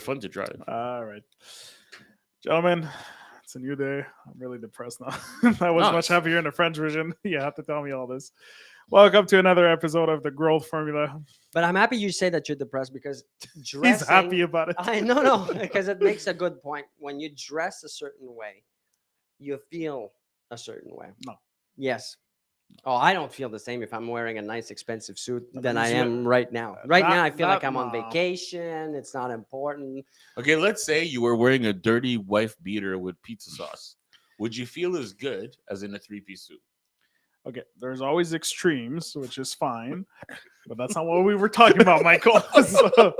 fun to drive. All right, gentlemen, it's a new day. I'm really depressed now. I was much Nice. happier in the French version. You have to tell me all this. Welcome to another episode of the Growth Formula. But I'm happy you say that you're depressed because dressing. He's happy about it. I no, because it makes a good point. When you dress a certain way, you feel a certain way. No. Yes. Oh, I don't feel the same if I'm wearing a nice, expensive suit No, than but I you- am right now. Right that- now, I feel like that- I'm on no. vacation. It's not important. Okay, let's say you were wearing a dirty wife beater with pizza sauce. Would you feel as good as in a three-piece suit? Okay, there's always extremes, which is fine, but that's not what we were talking about, Michael. So,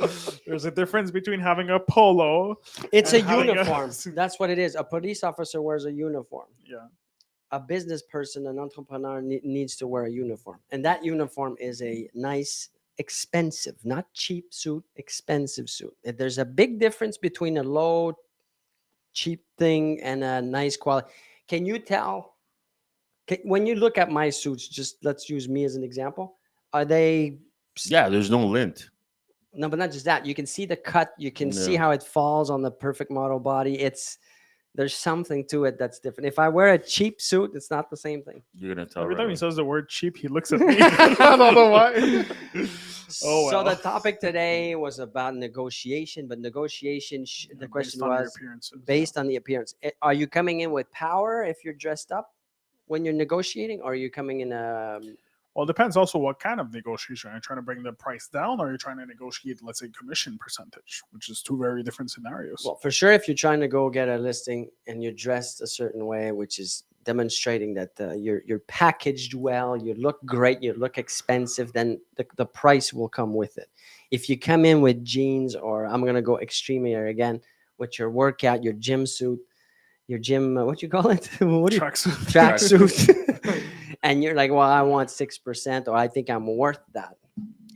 there's a difference between having a polo. It's a And having a uniform. suit. That's what it is. A police officer wears a uniform. Yeah, A business person, an entrepreneur needs to wear a uniform. And that uniform is a nice, expensive, not cheap suit, expensive suit. There's a big difference between a low, cheap thing and a nice quality. Can you tell? When you look at my suits, just let's use me as an example. Are they? Yeah, there's no lint. No, but not just that. You can see the cut. You can see No. how it falls on the perfect model body. There's something to it that's different. If I wear a cheap suit, it's not the same thing. You're gonna tell. every right time he away. says the word cheap, he looks at me. I don't know why. Oh, So well. the topic today was about negotiation, but negotiation. The question Based on your was appearances, based on the appearance. Are you coming in with power if you're dressed up when you're negotiating, or are you coming in? Well, it depends also what kind of negotiation. Are you trying to bring the price down, or are you trying to negotiate, let's say, commission percentage, which is two very different scenarios. Well, for sure, if you're trying to go get a listing and you're dressed a certain way, which is demonstrating that you're packaged well, you look great, you look expensive, then the price will come with it. If you come in with jeans, or I'm gonna go extreme here again, with your workout, your gym suit, your gym, what you call it? What do you Tracksuit. tracksuit, and you're like, well, I want 6%, or I think I'm worth that.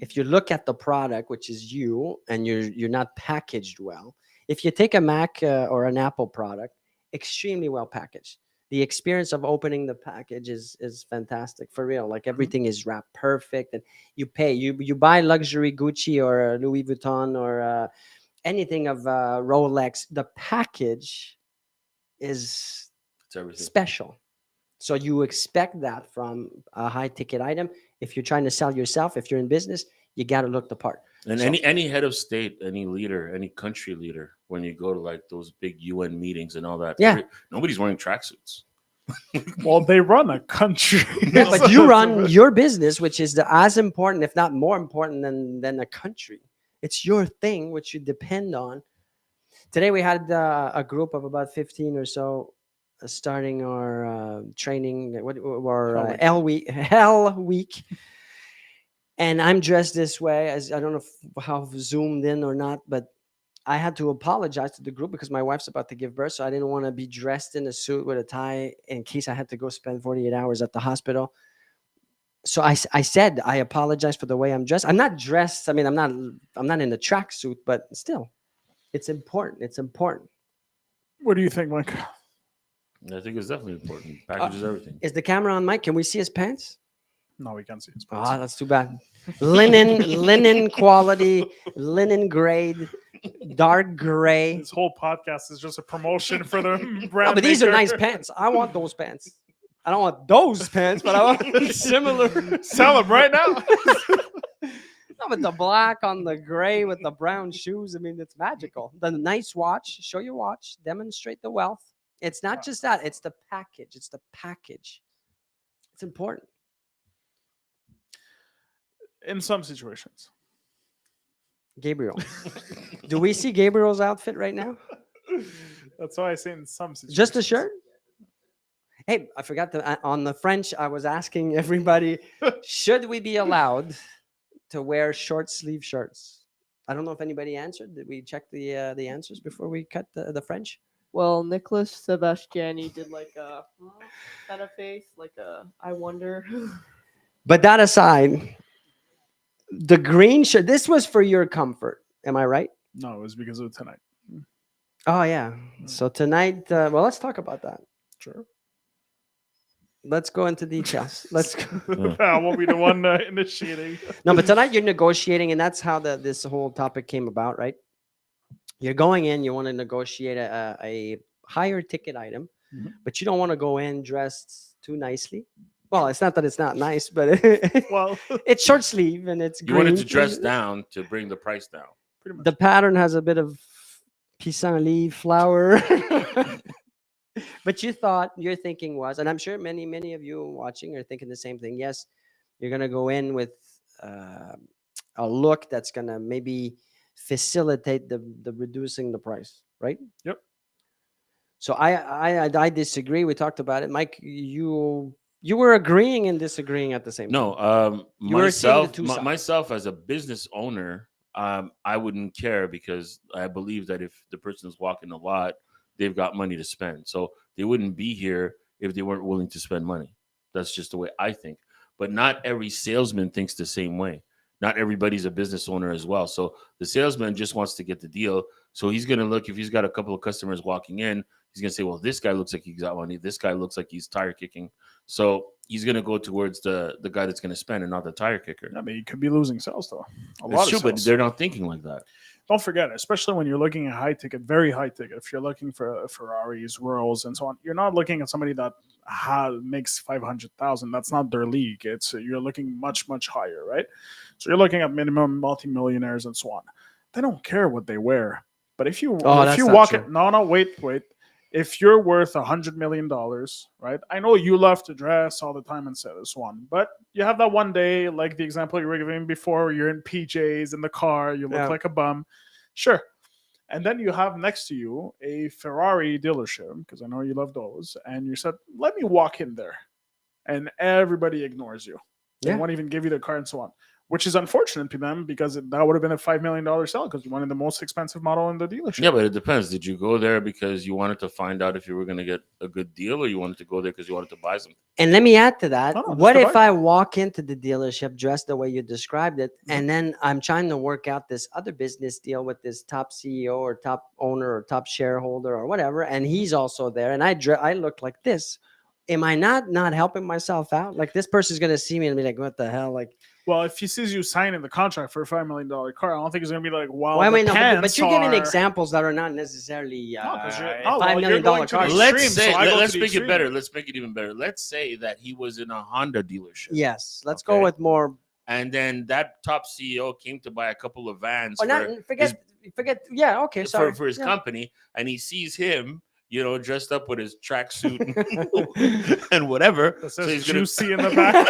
If you look at the product, which is you, and you're not packaged well, if you take a Mac or an Apple product, extremely well packaged. The experience of opening the package is fantastic, for real. Like everything is wrapped perfect, and you buy luxury Gucci or Louis Vuitton or anything of Rolex. The package is It's everything. special. So you expect that from a high ticket item. If you're trying to sell yourself, if you're in business, you got to look the part. And So- any head of state, any leader, any country leader, when you go to like those big UN meetings and all that, Yeah. nobody's wearing tracksuits. Well, they run a country. Yeah, So but you that's run a- your business, which is as important, if not more important than a country. It's your thing, which you depend on. Today we had a group of about 15 or so starting our training, or Hell Week. And I'm dressed this way, as I don't know how zoomed in or not, but I had to apologize to the group because my wife's about to give birth, so I didn't want to be dressed in a suit with a tie in case I had to go spend 48 hours at the hospital. So I said I apologize for the way I'm dressed. I'm not dressed. I mean, I'm not in a tracksuit, but still, it's important. It's important. What do you think, Mike? I think it's definitely important. Packages everything. Is the camera on, Mike? Can we see his pants? No, we can't see his Ah, pants. that's too bad. Linen quality, linen grade, dark gray. This whole podcast is just a promotion for the brand. No, but these are maker. nice pants. I want those pants. I don't want those pants, but I want similar. Sell them right now. No, but the black on the gray with the brown shoes. I mean, it's magical. The nice watch. Show your watch. Demonstrate the wealth. It's not just that. It's the package. It's the package. It's important. In some situations. Gabriel. Do we see Gabriel's outfit right now? That's why I say in some situations. Just a shirt? Hey, I forgot to, on the French, I was asking everybody, should we be allowed to wear short sleeve shirts? I don't know if anybody answered. Did we check the answers before we cut the French? Well, Nicholas Sebastiani did like a kind of face, like a I wonder. But that aside, the green shirt, this was for your comfort. Am I right? No, it was because of tonight. Oh, yeah. So tonight, well, let's talk about that. Sure. Let's go into details. Let's go. I won't be the one initiating. No, but tonight you're negotiating, and that's how this whole topic came about, right? You're going in, you want to negotiate a higher ticket item, Mhm. but you don't want to go in dressed too nicely. Well, it's not that it's not nice, but Well, it's short sleeve and it's You wanted green. to dress down to bring the price down. pretty much. The pattern has a bit of pissenlit flower. But you thought your thinking was, and I'm sure many of you watching are thinking the same thing. Yes, you're gonna go in with uh, a look that's gonna maybe facilitate the reducing the price, right? Yep. So I disagree. We talked about it, Mike. You were agreeing and disagreeing at the same time. No, You were seeing the myself, two sides. myself as a business owner, I wouldn't care because I believe that if the person is walking a lot, they've got money to spend. So they wouldn't be here if they weren't willing to spend money. That's just the way I think. But not every salesman thinks the same way. Not everybody's a business owner as well. So the salesman just wants to get the deal. So he's going to look, if he's got a couple of customers walking in, he's going to say, well, this guy looks like he's got money. This guy looks like he's tire kicking. So he's going to go towards the guy that's going to spend and not the tire kicker. I mean, you could be losing sales though. A It's lot true, of but sales. they're not thinking like that. Don't forget, especially when you're looking at high ticket, very high ticket. If you're looking for Ferraris, Rolls, and so on, you're not looking at somebody that makes 500,000. That's not their league. It's you're looking much higher, right? So you're looking at minimum multimillionaires and so on. They don't care what they wear. But if you Oh, if that's you not walk true. it, no, wait. If you're worth $100 million, right? I know you love to dress all the time and say this one, but you have that one day, like the example you were giving before, where you're in PJs in the car, you look Yeah. like a bum. Sure. And then you have next to you a Ferrari dealership, because I know you love those, and you said, let me walk in there. And everybody ignores you. They Yeah. won't even give you the car and so on, which is unfortunate to them because that would have been a $5 million sale because you wanted the most expensive model in the dealership. Yeah, but it depends. Did you go there because you wanted to find out if you were going to get a good deal, or you wanted to go there because you wanted to buy something? And let me add to that. No, just What the if vibe. I walk into the dealership dressed the way you described it, Mm-hmm. and then I'm trying to work out this other business deal with this top CEO or top owner or top shareholder or whatever, and he's also there, and I look like this. Am I not helping myself out? Like this person's gonna see me and be like, "What the hell?" Like, Well, if he sees you signing the contract for a $5 million car, I don't think he's going to be like, wow, why am the I not? But pants you're giving are... example that are not necessarily No, 'cause you're- $5 no, well, million you're going to the cars. extreme. Let's say, so I go to let's the make extreme. it better. Let's make it even better. Let's say that he was in a Honda dealership. Yes, let's go Okay. with more. And then that top CEO came to buy a couple of vans Or for, not forget. Yeah, okay, sorry. for his Yeah. company, and he sees him, dressed up with his tracksuit and whatever. That So says he's gonna. juicy in the back.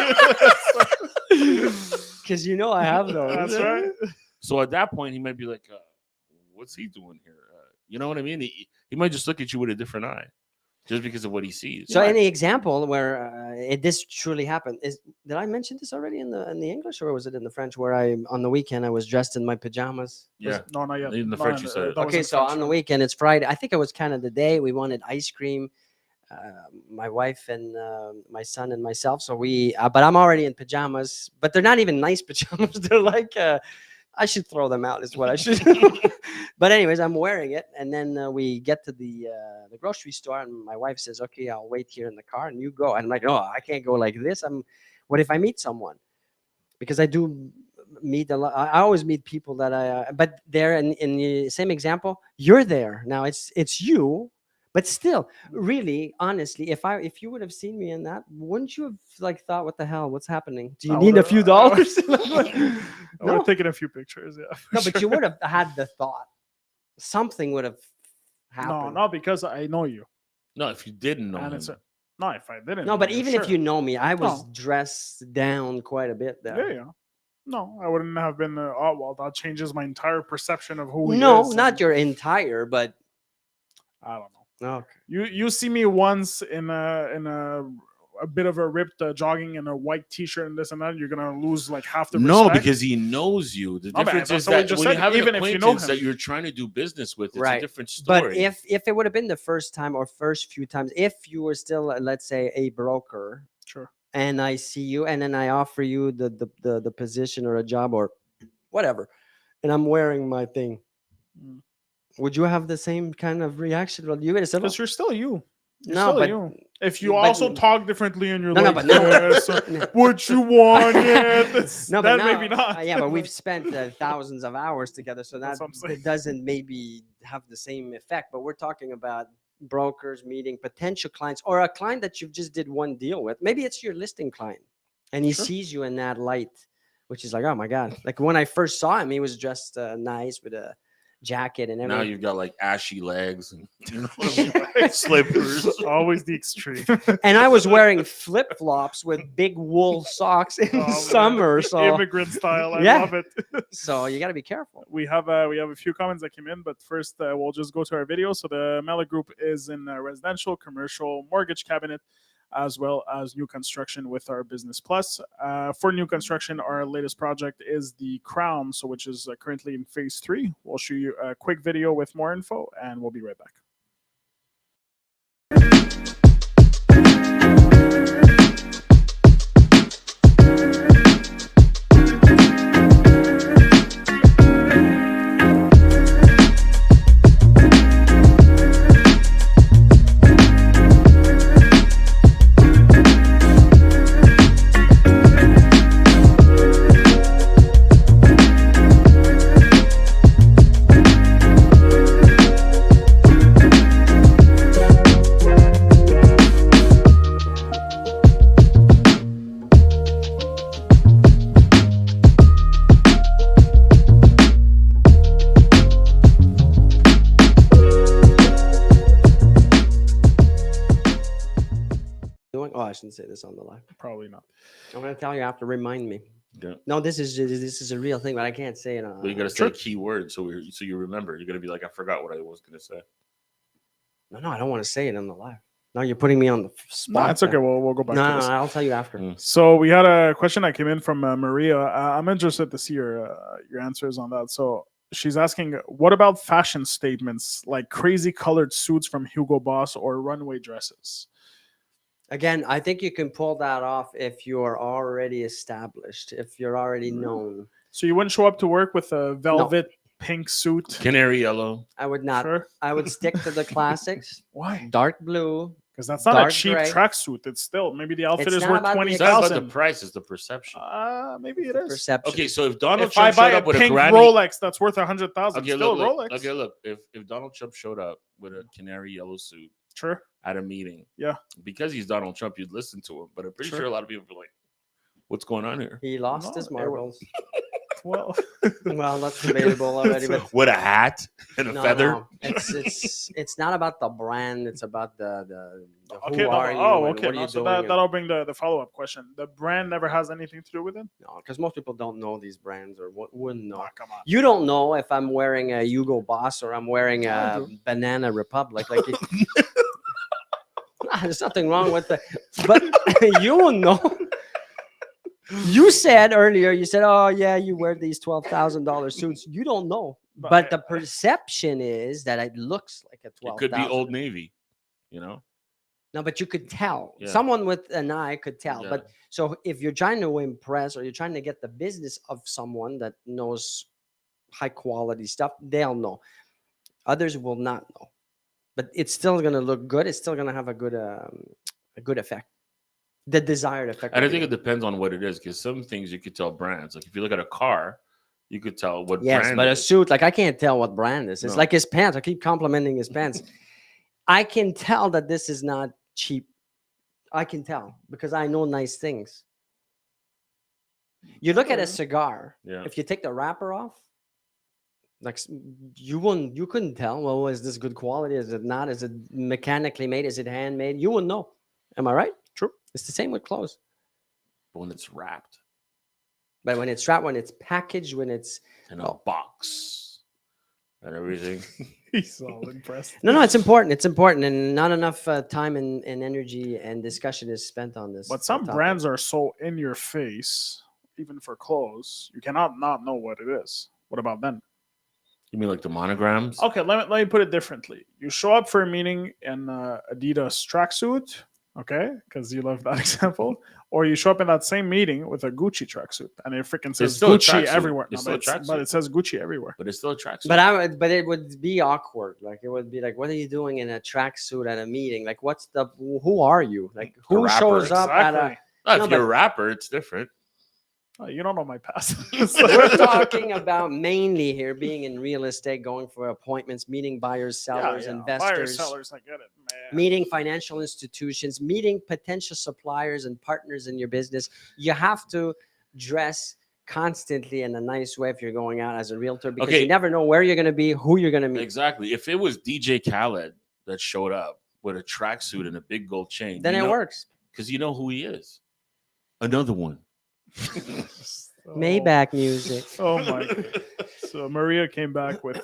Because I have those. That's right. So at that point, he might be like, "What's he doing here?" You know what I mean? He might just look at you with a different eye, just because of what he sees. So, any example where this truly happened is? Did I mention this already in the English, or was it in the French? Where on the weekend I was dressed in my pajamas. Yeah. No, not yet. In the No, French, you said it. that was Okay, in so French, on the yeah. weekend it's Friday. I think it was Canada Day. We wanted ice cream. My wife and my son and myself. So but I'm already in pajamas. But they're not even nice pajamas. They're like I should throw them out. Is what I should. But anyways, I'm wearing it, and then we get to the grocery store, and my wife says, "Okay, I'll wait here in the car, and you go." And I'm like, "Oh, I can't go like this. What if I meet someone?" Because I do meet a lot. I always meet people that but they're in the same example. You're there now. It's you. But still, really, honestly, if you would have seen me in that, wouldn't you have like thought, what the hell, what's happening? Do you I need a would've- few I dollars? I would No. have taken a few pictures, yeah. for No, but you sure. would have had the thought. Something would have No, happened. not because I know you. No, if you didn't know And him, it's no, if I didn't. No, but know you, even if sure. you know me, I was No. dressed down quite a bit there. Yeah. No, I wouldn't have been. Oh well, that changes my entire perception of who he No, is. not and- your entire, but I don't know. okay. You see me once in a bit of a ripped jogging in a white t-shirt and this and that, you're gonna lose like half the no, respect. because he knows you. The No, man, difference that's is what we that just when you said, have an even if you know acquaintance him. that you're trying to do business with, it's Right. a different story. But if it would have been the first time or first few times, if you were still, let's say, a broker, Sure. and I see you, and then I offer you the position or a job or whatever, and I'm wearing my thing, Mm. would you have the same kind of reaction? Well, you would have said, Because you're still you. You're No, still but you. If you but- also talk differently and you're No, no, like, but no. yes, what you want, yeah, that's, no, but then maybe not. yeah, but we've spent thousands of hours together, so That's that what I'm saying. it doesn't maybe have the same effect. But we're talking about brokers meeting potential clients or a client that you've just did one deal with. Maybe it's your listing client, and he Sure. sees you in that light, which is like, oh my god! Like when I first saw him, he was dressed nice with a jacket and Now everything. you've got like ashy legs and you know what I mean? Slippers. Always the extreme. And I was wearing flip flops with big wool socks in Oh, man. summer. So Immigrant style. I Yeah. love it. so you got to be careful. We have a few comments that came in, but first we'll just go to our video. So the Mela Group is in residential, commercial, mortgage cabinet, as well as new construction with our Business Plus. For new construction, our latest project is the Crown, so which is currently in phase 3. We'll show you a quick video with more info, and we'll be right back. Oh, I shouldn't say this on the live. Probably not. I'm gonna tell you. You have to remind me. Yeah. No, this is a real thing, but I can't say it on. But you got to say a key word so you remember. You're gonna be like, I forgot what I was gonna say. No, I don't want to say it on the live. No, you're putting me on the spot. No, it's okay. there. We'll go back No, to no, this. I'll tell you after. Mm. So we had a question that came in from Maria. I'm interested to see your answers on that. So she's asking, what about fashion statements like crazy colored suits from Hugo Boss or runway dresses? Again, I think you can pull that off if you're already established, if you're already known. So you wouldn't show up to work with a velvet pink suit? Canary yellow. I would not. Sure. I would stick to the classics. Why? Dark blue. Because that's not Dark a cheap gray. tracksuit. It's still maybe the outfit It's is not worth about the It's not about the 20,000. price, it's the perception. Maybe it The is. perception. Okay, so if Donald If I Trump buy showed a up with a pink Grammy, Rolex that's worth 100,000, okay, still look, Rolex. okay, look. If Donald Trump showed up with a canary yellow suit Sure. at a meeting, Yeah. because he's Donald Trump, you'd listen to him. But I'm pretty Sure. sure a lot of people would be like, "What's going on here?" He lost No, his it wa- marbles. Well, Well, that's debatable already, but With a hat and a no, feather. no. It's not about the brand. It's about the okay. who are you? Oh, and okay. What are No, you so doing? that'll bring the follow up question. The brand never has anything to do with it. No, because most people don't know these brands or wouldn't know. Oh, come on. You don't know if I'm wearing a Hugo Boss or I'm wearing I a do. Banana Republic. Like, there's nothing wrong with that, but you will know. You said earlier, you said, "Oh yeah, you wear these $12,000 suits." You don't know, but the perception is that it looks like a It 12,000. could be Old Navy, you know. No, but you could tell. Yeah. Someone with an eye could tell. Yeah. But so if you're trying to impress or you're trying to get the business of someone that knows high quality stuff, they'll know. Others will not know. But it's still going to look good. It's still going to have a good effect. The desired effect. And I will be think it there. depends on what it is, because some things you could tell brands. Like if you look at a car, you could tell what Yes, brand. but it a is. suit, like I can't tell what brand this is. No. Like his pants. I keep complimenting his pants. I can tell that this is not cheap. I can tell because I know nice things. You look at a cigar. Yeah. If you take the wrapper off, like you couldn't tell. Well, is this good quality? Is it not? Is it mechanically made? Is it handmade? You wouldn't know. Am I right? True. It's the same with clothes. But when it's wrapped But when it's wrapped, when it's packaged, when it's in a box and everything. He's all impressed. no, it's important. It's important, and not enough time and energy and discussion is spent on this. But some topic. brands are so in your face, even for clothes, you cannot not know what it is. What about them? You mean like the monograms? Okay, let me put it differently. You show up for a meeting in Adidas tracksuit. Okay, because you love that example, or you show up in that same meeting with a Gucci tracksuit and it freaking says still a Gucci tracksuit. everywhere. It's No, still a but tracksuit. it says Gucci everywhere. But it's still a tracksuit. But it would be awkward. Like it would be like, what are you doing in a tracksuit at a meeting? Like, who are you? Like, who rapper. shows up at a? Exactly. If No, you're a but- rapper, it's different. Oh, you don't know my past. We're talking about mainly here being in real estate, going for appointments, meeting buyers, sellers, Buyers, investors, sellers, I get it, man. meeting financial institutions, meeting potential suppliers and partners in your business. You have to dress constantly in a nice way if you're going out as a realtor because Okay. you never know where you're going to be, who you're going to meet. Exactly. If it was DJ Khaled that showed up with a tracksuit and a big gold chain, Then it works. because you know who he is. Another one. Maybach music. Oh my God. So Maria came back with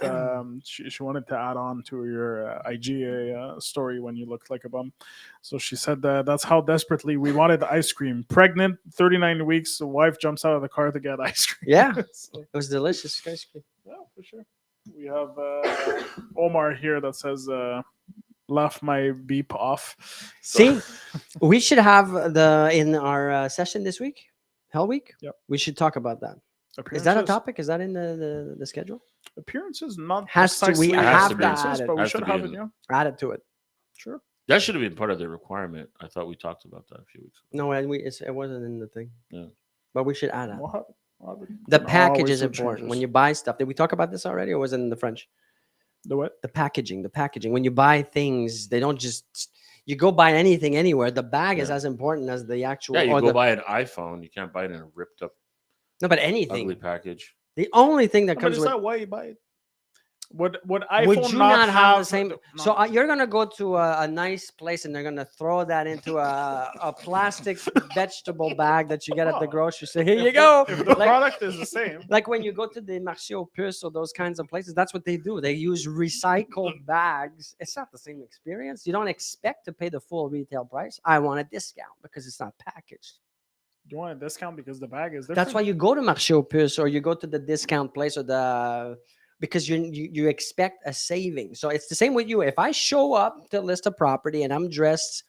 she wanted to add on to your IGA story when you looked like a bum. So she said that's how desperately we wanted ice cream. Pregnant, 39 weeks, the wife jumps out of the car to get ice cream. Yeah, So, it was delicious ice cream. yeah, for sure. We have Omar here that says laugh my beep off. So, See, we should have in our session this week, Hell Week. Yep. We should talk about that. Is that a appearances- topic? Is that in the schedule? Appearances, not Has to- we precisely have to appearances, add it. but we Has should to be have it. in- Yeah, Add it to it. sure. That should have been part of the requirement. I thought we talked about that a few weeks ago. No, and it wasn't in the thing. Yeah. But we should add it. We'll have it. The Can package always is do important. When changes. you buy stuff, did we talk about this already or was it in the French? The what? The packaging. When you buy things, they don't just you go buy anything anywhere. The bag is Yeah. as important as the actual Yeah, you or go the, buy an iPhone. You can't buy it in a ripped up, no, but anything. ugly package. The only thing that But comes is with that why you buy it? Would iPhone would you not have the same? No. So you're gonna go to a nice place and they're gonna throw that into a plastic vegetable bag that you get at the Oh, grocery store. Here if you go. If the Like- product is the same, Like when you go to the marché aux puces or those kinds of places, that's what they do. They use recycled bags. It's not the same experience. You don't expect to pay the full retail price. I want a discount because it's not packaged. you want a discount because the bag is different. That's why you go to marché aux puces or you go to the discount place or because you expect a saving. So it's the same with you. If I show up to list a property and I'm dressed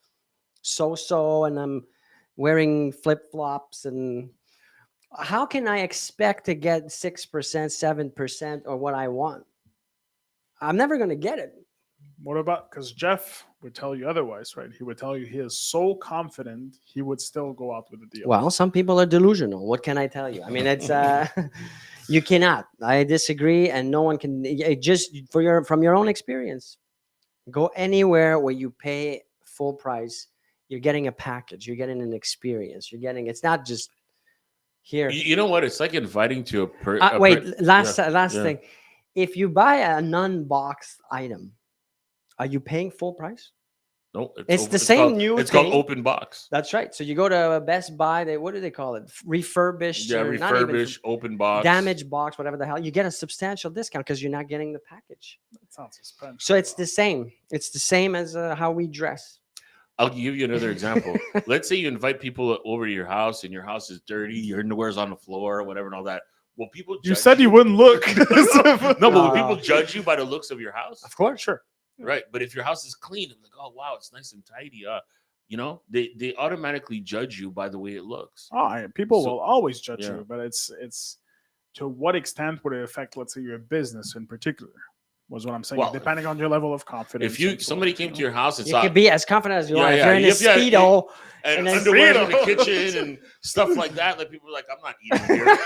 so and I'm wearing flip flops and how can I expect to get 6%, 7% or what I want? I'm never going to get it. What about because Jeff would tell you otherwise, right? He would tell you he is so confident he would still go out with the deal. Well, some people are delusional. What can I tell you? I mean, it's you cannot. I disagree, and no one can. Just from your own experience, go anywhere where you pay full price. You're getting a package. You're getting an experience. It's not just here. You know what? It's like inviting to Last yeah. thing. If you buy a non-boxed item, are you paying full price? No, It's the same called, new It's called thing. open box. That's right. So you go to Best Buy. What do they call it? Refurbished. Yeah, or not even refurbished, open box. damaged box, whatever the hell. You get a substantial discount because you're not getting the package. That sounds expensive. So it's the same. It's the same as how we dress. I'll give you another example. Let's say you invite people over to your house and your house is dirty, your underwear's on the floor, whatever, and all that. Well, people You judge said you wouldn't look. No, but No. will people judge you by the looks of your house? Of course. Sure. Right. But if your house is clean, I'm like, oh wow, it's nice and tidy. They automatically judge you by the way it looks. People So- will always judge yeah. you, but it's to what extent would it affect, let's say, your business in particular? Was what I'm saying. Well, depending on your level of confidence. If you and so somebody on, came you to know. your house and You saw can be as confident as you Yeah, want. yeah. If you're in a If you had- Speedo, and and then underwear in the Speedo. kitchen and stuff like that, like people are like, I'm not eating here.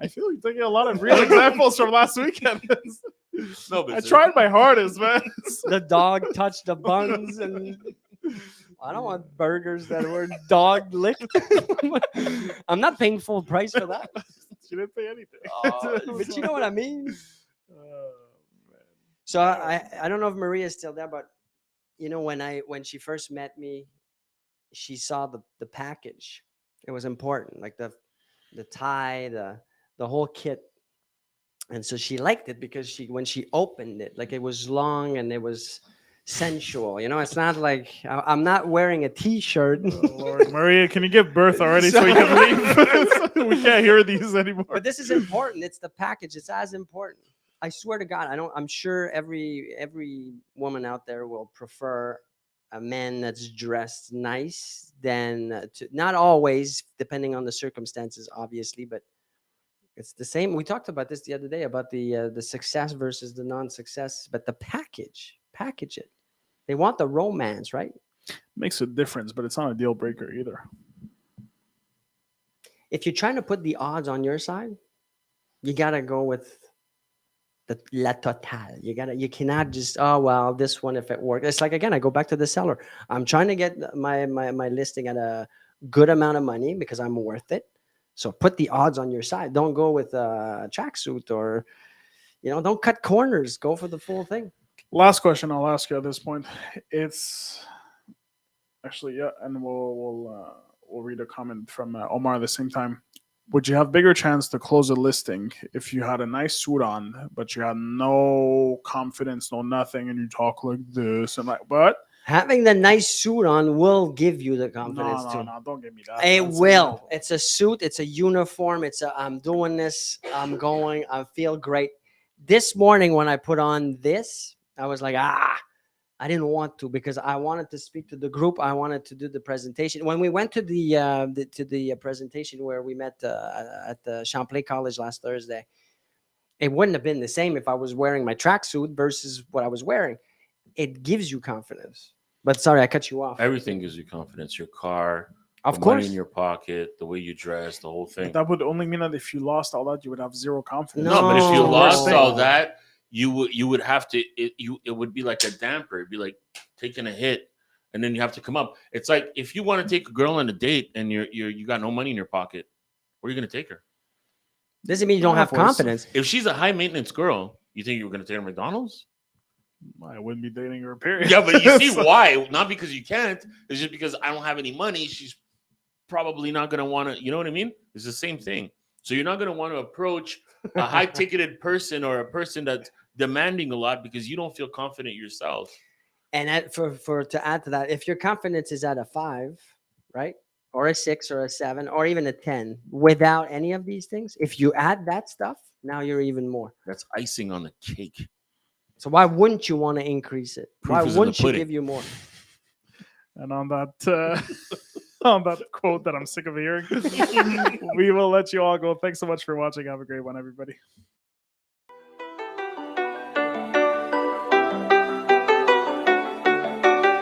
I feel you're taking a lot of real examples from last weekend. No, but I tried my hardest, man. the dog touched the buns and I don't want burgers that were dog licked. I'm not paying full price for that. She didn't pay anything. But you know what I mean? Oh, man. So I don't know if Maria is still there, but you know when she first met me, she saw the package. It was important, like the tie, the whole kit. And so she liked it because when she opened it, like it was long and it was sensual. You know, it's not like I'm not wearing a t-shirt. Oh, Lord. Maria, can you give birth already so we can leave? We can't hear these anymore. But this is important. It's the package. It's as important. I swear to God, I'm sure every woman out there will prefer a man that's dressed nice than not always, depending on the circumstances, obviously, but it's the same. We talked about this the other day about the success versus the non-success, but the package it. They want the romance, right? Makes a difference, but it's not a deal breaker either. If you're trying to put the odds on your side, you gotta go with the la totale. You cannot just, oh well, this one, if it works. It's like, again, I go back to the seller. I'm trying to get my listing at a good amount of money because I'm worth it. So put the odds on your side. Don't go with a tracksuit, or don't cut corners. Go for the full thing. Last question I'll ask you at this point. It's actually, yeah, and we'll read a comment from Omar at the same time. Would you have bigger chance to close a listing if you had a nice suit on, but you had no confidence, no nothing, and you talk like this and like, but Having the nice suit on will give you the confidence too. no, don't give me that. It That's will. It's a suit. It's a uniform. I'm doing this. I'm going. I feel great. This morning when I put on this, I was like, I didn't want to because I wanted to speak to the group. I wanted to do the presentation. When we went to the presentation where we met at the Champlain College last Thursday, it wouldn't have been the same if I was wearing my tracksuit versus what I was wearing. It gives you confidence. But sorry, I cut you off. Everything gives you confidence. Your car, Of the course. money in your pocket, the way you dress, the whole thing. That would only mean that if you lost all that, you would have zero confidence. No, but if you No. lost thing. all that, you would have to. It would be like a damper. It'd be like taking a hit, and then you have to come up. It's like if you want to take a girl on a date and you got no money in your pocket, where are you going to take her? Doesn't mean you don't have Of course. confidence. If she's a high maintenance girl, you think you were going to take her to McDonald's? I wouldn't be dating her, period. Yeah, but you see So- why? Not because you can't. It's just because I don't have any money. She's probably not going to want to. You know what I mean? It's the same thing. So you're not going to want to approach a high ticketed person or a person that's demanding a lot because you don't feel confident yourself. And for to add to that, if your confidence is at a 5, right, or a 6 or a 7 or even a 10, without any of these things, if you add that stuff, now you're even more. That's icing on the cake. So why wouldn't you want to increase it? Proof Why is in the wouldn't you pudding. give you more? And on that on that quote that I'm sick of hearing, we will let you all go. Thanks so much for watching. Have a great one, everybody.